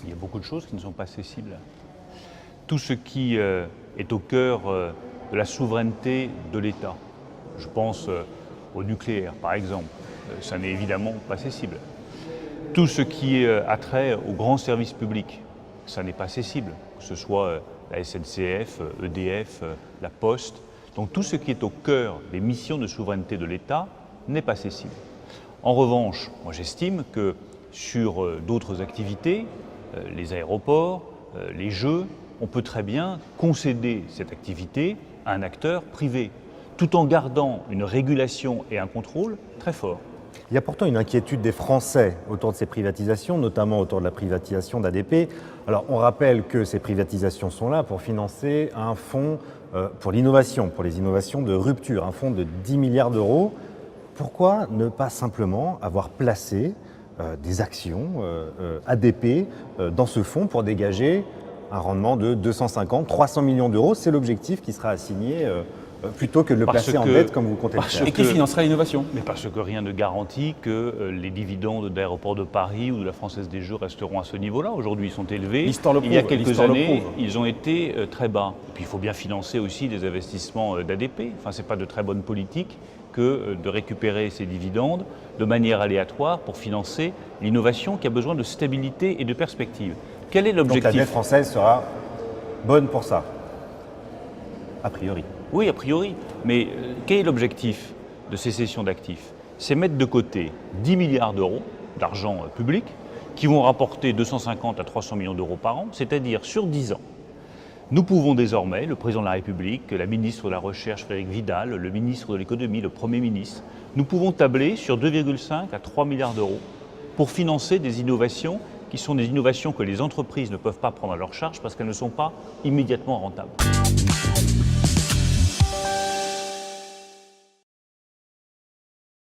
Il y a beaucoup de choses qui ne sont pas accessibles. Tout ce qui est au cœur de la souveraineté de l'État, je pense au nucléaire par exemple, ça n'est évidemment pas accessible. Tout ce qui a trait aux grands services publics, ça n'est pas accessible, que ce soit la SNCF, EDF, la Poste. Donc tout ce qui est au cœur des missions de souveraineté de l'État n'est pas accessible. En revanche, moi j'estime que sur d'autres activités, les aéroports, les jeux, on peut très bien concéder cette activité à un acteur privé, tout en gardant une régulation et un contrôle très forts. Il y a pourtant une inquiétude des Français autour de ces privatisations, notamment autour de la privatisation d'ADP. Alors on rappelle que ces privatisations sont là pour financer un fonds pour l'innovation, pour les innovations de rupture, un fonds de 10 milliards d'euros. Pourquoi ne pas simplement avoir placé des actions ADP dans ce fonds pour dégager un rendement de 250, 300 millions d'euros? C'est l'objectif qui sera assigné plutôt que de le placer en dette comme vous comptez le faire. Et qui financera l'innovation? Mais parce que rien ne garantit que les dividendes d'Aéroports de Paris ou de la Française des Jeux resteront à ce niveau-là. Aujourd'hui, ils sont élevés. L'histoire le prouve. Il y a quelques années, ils ont été très bas. Et puis, il faut bien financer aussi des investissements d'ADP. Enfin, ce n'est pas de très bonne politique que de récupérer ces dividendes de manière aléatoire pour financer l'innovation qui a besoin de stabilité et de perspective. Quel est l'objectif? Donc la dette française sera bonne pour ça, a priori. Oui, a priori. Mais quel est l'objectif de ces cessions d'actifs? C'est mettre de côté 10 milliards d'euros d'argent public qui vont rapporter 250 à 300 millions d'euros par an, c'est-à-dire sur 10 ans. Nous pouvons désormais, le président de la République, la ministre de la Recherche Frédérique Vidal, le ministre de l'économie, le Premier ministre, nous pouvons tabler sur 2,5 à 3 milliards d'euros pour financer des innovations qui sont des innovations que les entreprises ne peuvent pas prendre à leur charge parce qu'elles ne sont pas immédiatement rentables.